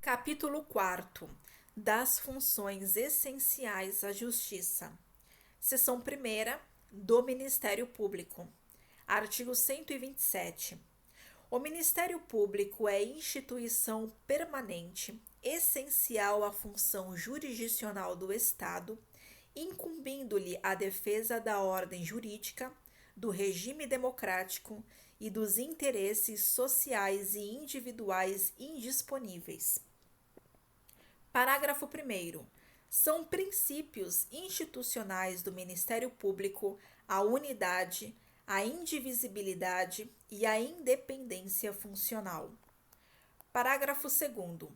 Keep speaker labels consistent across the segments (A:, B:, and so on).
A: Capítulo 4 das funções essenciais à Justiça. Seção 1ª do Ministério Público. Artigo 127. O Ministério Público é instituição permanente, essencial à função jurisdicional do Estado, incumbindo-lhe a defesa da ordem jurídica, do regime democrático e dos interesses sociais e individuais indisponíveis. Parágrafo 1º. São princípios institucionais do Ministério Público a unidade, a indivisibilidade e a independência funcional. Parágrafo 2º.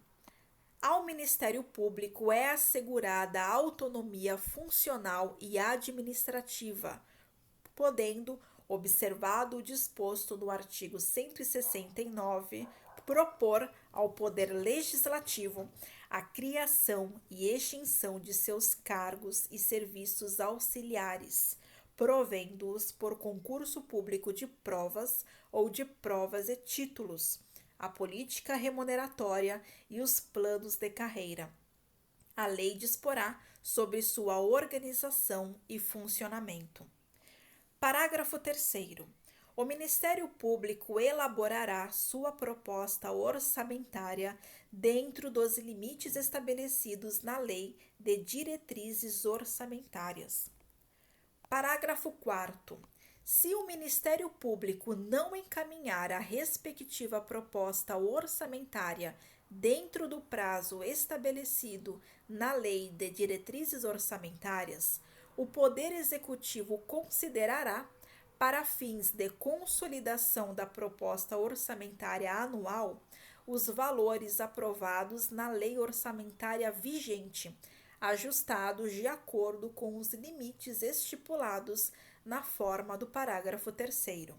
A: Ao Ministério Público é assegurada a autonomia funcional e administrativa, podendo, observado o disposto no artigo 169, propor ao Poder Legislativo a criação e extinção de seus cargos e serviços auxiliares, provendo-os por concurso público de provas ou de provas e títulos, a política remuneratória e os planos de carreira. A lei disporá sobre sua organização e funcionamento. Parágrafo 3º. O Ministério Público elaborará sua proposta orçamentária dentro dos limites estabelecidos na Lei de Diretrizes Orçamentárias. Parágrafo 4º. Se o Ministério Público não encaminhar a respectiva proposta orçamentária dentro do prazo estabelecido na Lei de Diretrizes Orçamentárias, o Poder Executivo considerará, para fins de consolidação da proposta orçamentária anual, os valores aprovados na lei orçamentária vigente, ajustados de acordo com os limites estipulados na forma do parágrafo 3º.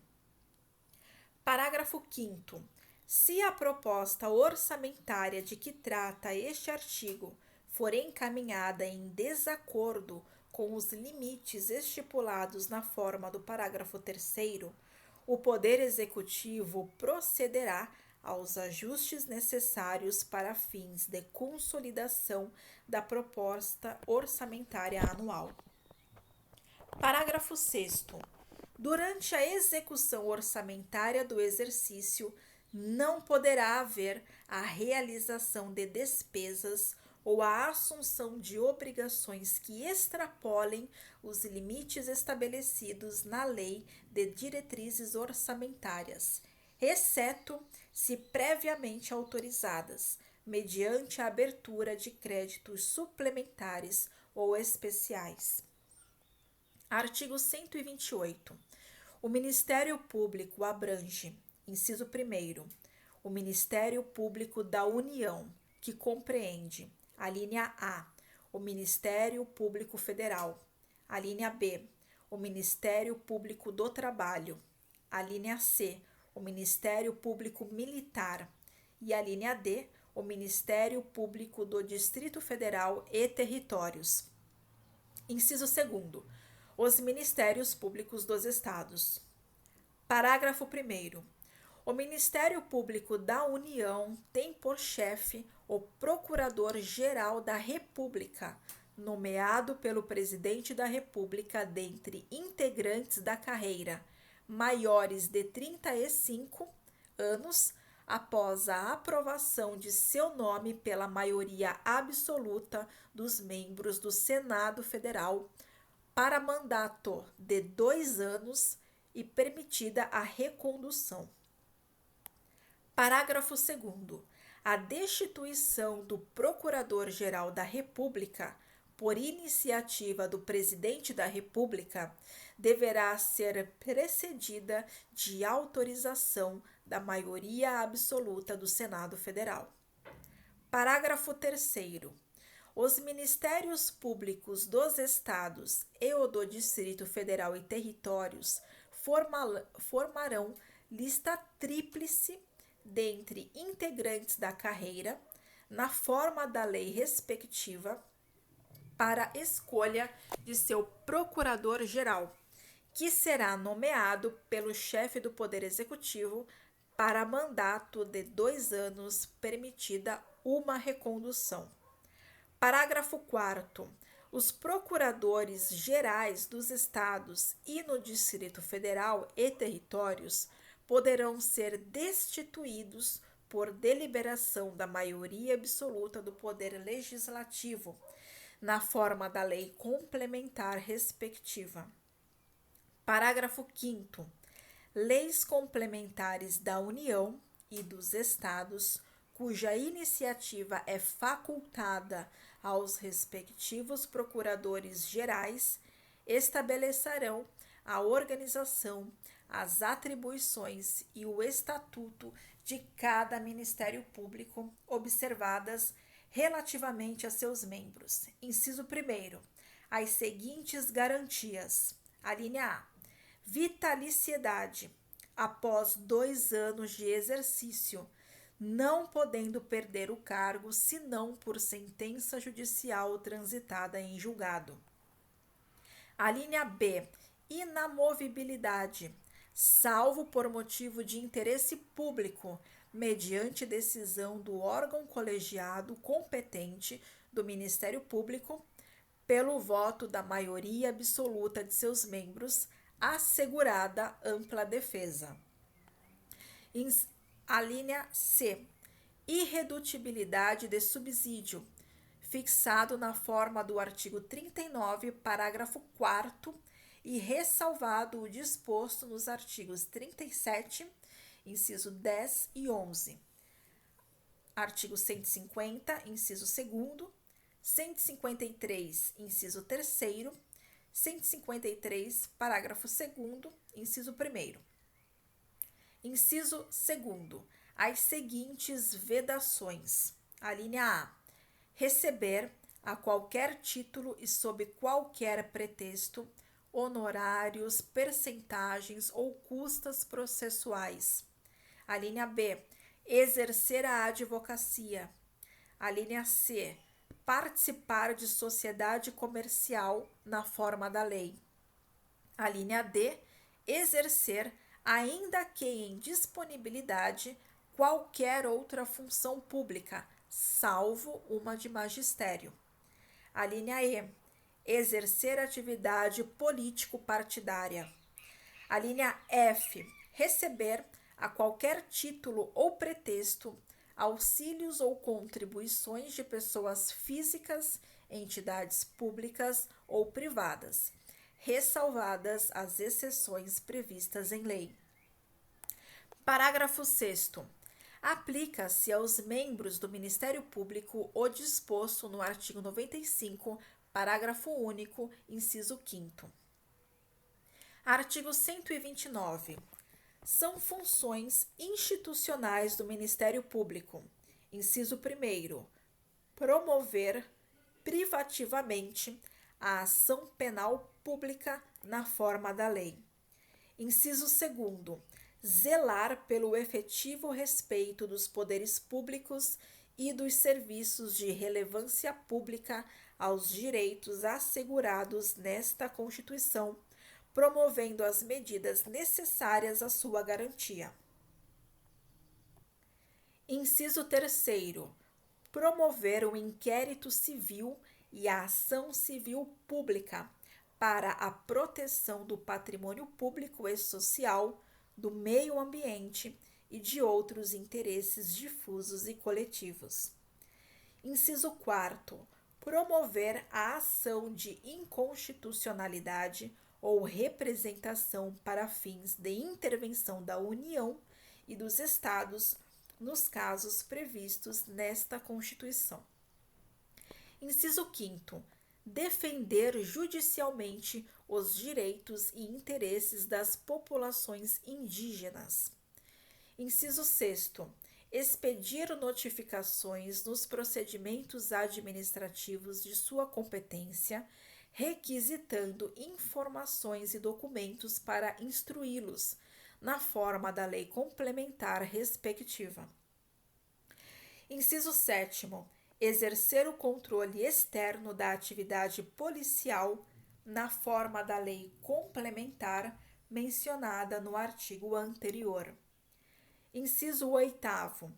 A: Parágrafo 5º. Se a proposta orçamentária de que trata este artigo for encaminhada em desacordo com os limites estipulados na forma do parágrafo 3º, o Poder Executivo procederá aos ajustes necessários para fins de consolidação da proposta orçamentária anual. Parágrafo 6º. Durante a execução orçamentária do exercício, não poderá haver a realização de despesas ou a assunção de obrigações que extrapolem os limites estabelecidos na Lei de Diretrizes Orçamentárias, exceto se previamente autorizadas, mediante a abertura de créditos suplementares ou especiais. Artigo 128. O Ministério Público abrange, inciso 1º, o Ministério Público da União, que compreende: a linha A, o Ministério Público Federal. A linha B, o Ministério Público do Trabalho. A linha C, o Ministério Público Militar. E a linha D, o Ministério Público do Distrito Federal e Territórios. Inciso 2º. Os Ministérios Públicos dos Estados. Parágrafo 1º. O Ministério Público da União tem por chefe o Procurador-Geral da República, nomeado pelo Presidente da República dentre integrantes da carreira maiores de 35 anos, após a aprovação de seu nome pela maioria absoluta dos membros do Senado Federal, para mandato de 2 anos e permitida a recondução. Parágrafo 2º. A destituição do Procurador-Geral da República, por iniciativa do Presidente da República, deverá ser precedida de autorização da maioria absoluta do Senado Federal. Parágrafo 3º. Os Ministérios Públicos dos Estados e o do Distrito Federal e Territórios formarão lista tríplice dentre integrantes da carreira, na forma da lei respectiva, para escolha de seu procurador-geral, que será nomeado pelo chefe do Poder Executivo para mandato de 2 anos, permitida uma recondução. Parágrafo 4º. Os procuradores gerais dos estados e no Distrito Federal e territórios poderão ser destituídos por deliberação da maioria absoluta do Poder Legislativo, na forma da lei complementar respectiva. Parágrafo 5º. Leis complementares da União e dos Estados, cuja iniciativa é facultada aos respectivos procuradores gerais, estabelecerão a organização, as atribuições e o estatuto de cada Ministério Público, observadas relativamente a seus membros. Inciso 1º. As seguintes garantias. Alínea A. Vitaliciedade. Após 2 anos de exercício, não podendo perder o cargo senão por sentença judicial transitada em julgado. Alínea B. Inamovibilidade, salvo por motivo de interesse público, mediante decisão do órgão colegiado competente do Ministério Público, pelo voto da maioria absoluta de seus membros, assegurada ampla defesa. Alínea C. Irredutibilidade de subsídio, fixado na forma do artigo 39, parágrafo 4º, e ressalvado o disposto nos artigos 37, inciso 10 e 11. Artigo 150, inciso 2º, 153, inciso 3º, 153, parágrafo 2º, inciso 1º. Inciso 2º. As seguintes vedações. Alínea A. Receber, a qualquer título e sob qualquer pretexto, honorários, percentagens ou custas processuais. Alínea B. Exercer a advocacia. Alínea C. Participar de sociedade comercial na forma da lei. Alínea D. Exercer, ainda que em disponibilidade, qualquer outra função pública, salvo uma de magistério. Alínea E. Exercer atividade político-partidária. Alínea F. Receber, a qualquer título ou pretexto, auxílios ou contribuições de pessoas físicas, entidades públicas ou privadas, ressalvadas as exceções previstas em lei. Parágrafo 6º. Aplica-se aos membros do Ministério Público o disposto no artigo 95, parágrafo único, inciso 5º. Artigo 129. São funções institucionais do Ministério Público. Inciso 1º. Promover privativamente a ação penal pública na forma da lei. Inciso 2º. Zelar pelo efetivo respeito dos poderes públicos e dos serviços de relevância pública aos direitos assegurados nesta Constituição, promovendo as medidas necessárias à sua garantia. Inciso 3º. Promover o inquérito civil e a ação civil pública para a proteção do patrimônio público e social, do meio ambiente e de outros interesses difusos e coletivos. Inciso 4º. Promover a ação de inconstitucionalidade ou representação para fins de intervenção da União e dos Estados nos casos previstos nesta Constituição. Inciso 5º. Defender judicialmente os direitos e interesses das populações indígenas. Inciso 6º. Expedir notificações nos procedimentos administrativos de sua competência, requisitando informações e documentos para instruí-los, na forma da lei complementar respectiva. Inciso 7º. Exercer o controle externo da atividade policial na forma da lei complementar mencionada no artigo anterior. Inciso 8º.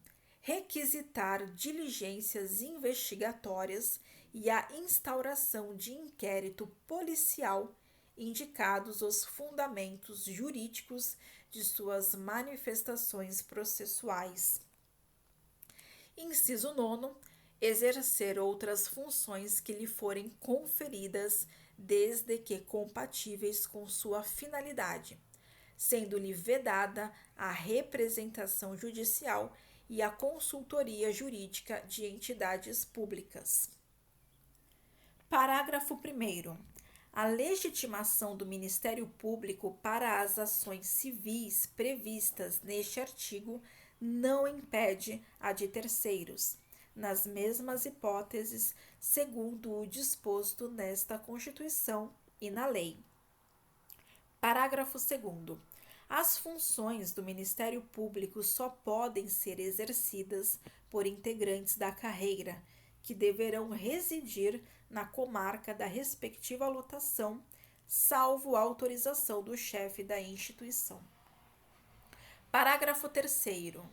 A: requisitar diligências investigatórias e a instauração de inquérito policial, indicados os fundamentos jurídicos de suas manifestações processuais. Inciso 9. Exercer outras funções que lhe forem conferidas, desde que compatíveis com sua finalidade, sendo-lhe vedada a representação judicial e a consultoria jurídica de entidades públicas. Parágrafo 1º. A legitimação do Ministério Público para as ações civis previstas neste artigo não impede a de terceiros, nas mesmas hipóteses, segundo o disposto nesta Constituição e na lei. Parágrafo 2º. As funções do Ministério Público só podem ser exercidas por integrantes da carreira, que deverão residir na comarca da respectiva lotação, salvo autorização do chefe da instituição. Parágrafo 3º.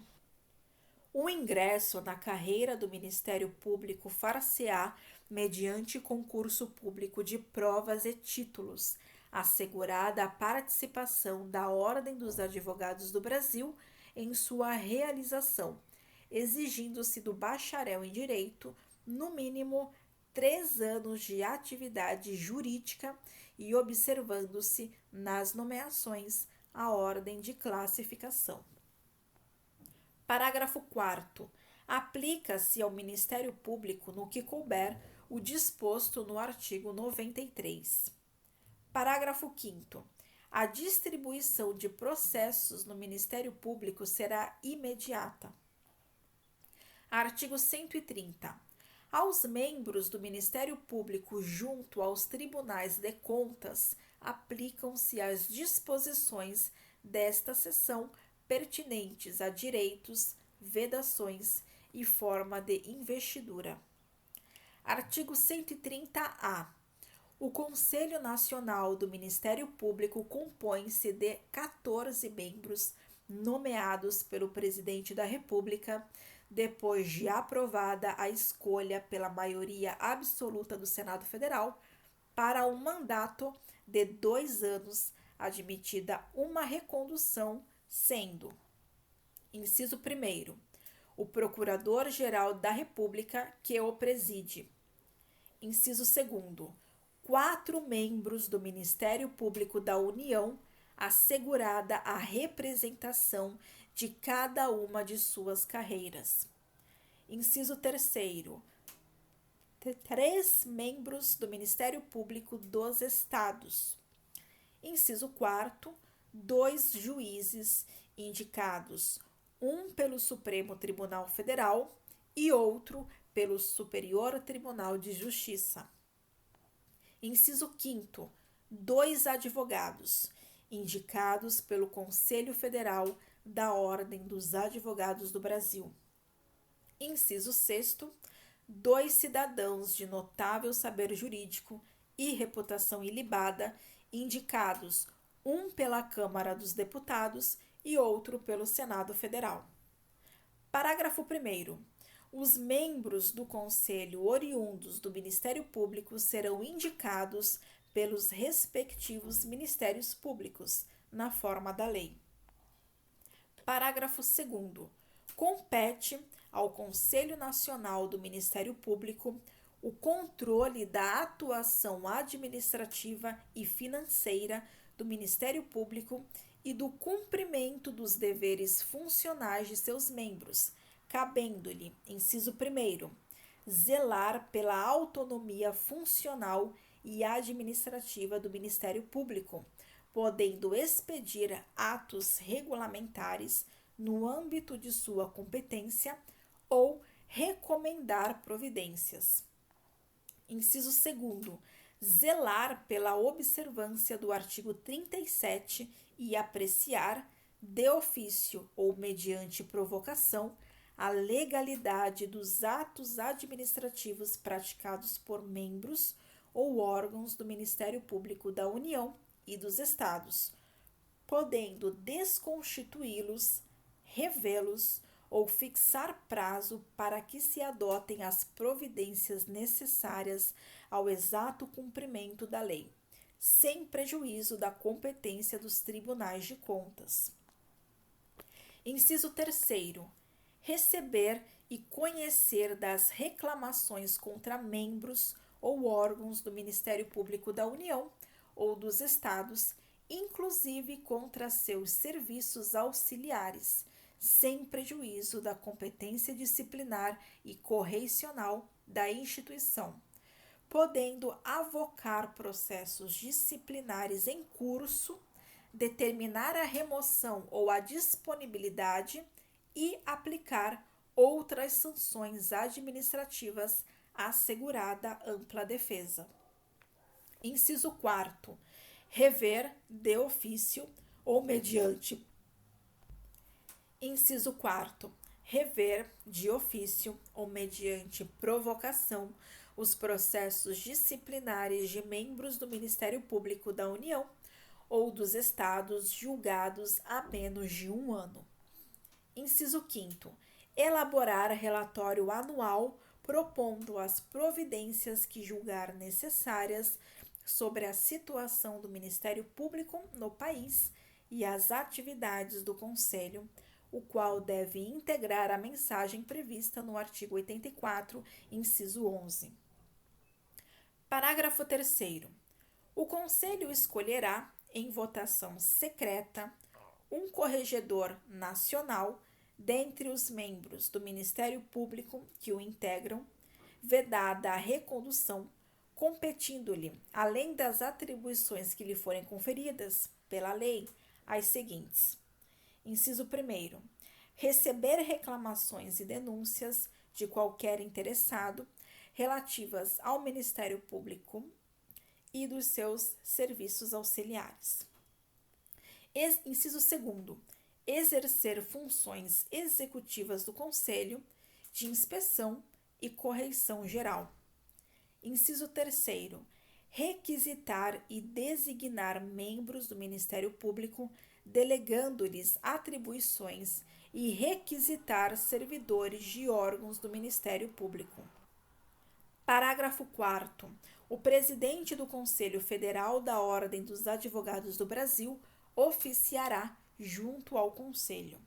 A: O ingresso na carreira do Ministério Público far-se-á mediante concurso público de provas e títulos, assegurada a participação da Ordem dos Advogados do Brasil em sua realização, exigindo-se do bacharel em Direito, no mínimo, 3 anos de atividade jurídica e observando-se nas nomeações a ordem de classificação. Parágrafo 4º. Aplica-se ao Ministério Público, no que couber, o disposto no artigo 93. Parágrafo 5º. A distribuição de processos no Ministério Público será imediata. Artigo 130. Aos membros do Ministério Público junto aos tribunais de contas aplicam-se as disposições desta seção pertinentes a direitos, vedações e forma de investidura. Artigo 130-A. O Conselho Nacional do Ministério Público compõe-se de 14 membros nomeados pelo Presidente da República, depois de aprovada a escolha pela maioria absoluta do Senado Federal, para um mandato de 2 anos, admitida uma recondução, sendo: inciso 1º, o Procurador-Geral da República, que o preside. Inciso 2º, 4 membros do Ministério Público da União, assegurada a representação de cada uma de suas carreiras. Inciso 3º, 3 membros do Ministério Público dos Estados. Inciso 4º, 2 juízes indicados, um pelo Supremo Tribunal Federal e outro pelo Superior Tribunal de Justiça. Inciso 5º, 2 advogados, indicados pelo Conselho Federal da Ordem dos Advogados do Brasil. Inciso 6º, 2 cidadãos de notável saber jurídico e reputação ilibada, indicados, um pela Câmara dos Deputados e outro pelo Senado Federal. Parágrafo 1º. Os membros do Conselho oriundos do Ministério Público serão indicados pelos respectivos Ministérios Públicos, na forma da lei. Parágrafo 2º. Compete ao Conselho Nacional do Ministério Público o controle da atuação administrativa e financeira do Ministério Público e do cumprimento dos deveres funcionais de seus membros, cabendo-lhe, inciso 1º, zelar pela autonomia funcional e administrativa do Ministério Público, podendo expedir atos regulamentares no âmbito de sua competência ou recomendar providências. Inciso 2º, zelar pela observância do artigo 37 e apreciar, de ofício ou mediante provocação, a legalidade dos atos administrativos praticados por membros ou órgãos do Ministério Público da União e dos Estados, podendo desconstituí-los, revê-los ou fixar prazo para que se adotem as providências necessárias ao exato cumprimento da lei, sem prejuízo da competência dos tribunais de contas. Inciso 3º. Receber e conhecer das reclamações contra membros ou órgãos do Ministério Público da União ou dos Estados, inclusive contra seus serviços auxiliares, sem prejuízo da competência disciplinar e correicional da instituição, podendo avocar processos disciplinares em curso, determinar a remoção ou a disponibilidade e aplicar outras sanções administrativas assegurada ampla defesa. Inciso 4º. Rever de ofício ou mediante. Inciso 4º. Rever de ofício ou mediante provocação os processos disciplinares de membros do Ministério Público da União ou dos Estados julgados há menos de 1 ano. Inciso 5º. Elaborar relatório anual propondo as providências que julgar necessárias sobre a situação do Ministério Público no país e as atividades do Conselho, o qual deve integrar a mensagem prevista no artigo 84, inciso 11. Parágrafo 3º. O Conselho escolherá, em votação secreta, um corregedor nacional dentre os membros do Ministério Público que o integram, vedada a recondução, competindo-lhe, além das atribuições que lhe forem conferidas pela lei, as seguintes. Inciso 1º. Receber reclamações e denúncias de qualquer interessado relativas ao Ministério Público e dos seus serviços auxiliares. Inciso 2º. Exercer funções executivas do Conselho de inspeção e correição geral. Inciso 3º. Requisitar e designar membros do Ministério Público, delegando-lhes atribuições e requisitar servidores de órgãos do Ministério Público. Parágrafo 4º. O presidente do Conselho Federal da Ordem dos Advogados do Brasil oficiará junto ao Conselho.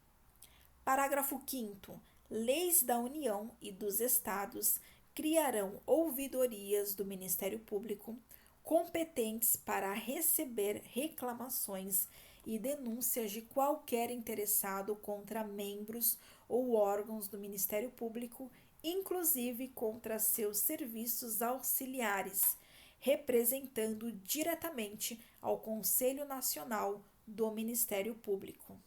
A: Parágrafo 5º. Leis da União e dos Estados criarão ouvidorias do Ministério Público competentes para receber reclamações e denúncias de qualquer interessado contra membros ou órgãos do Ministério Público, inclusive contra seus serviços auxiliares, representando diretamente ao Conselho Nacional do Ministério Público.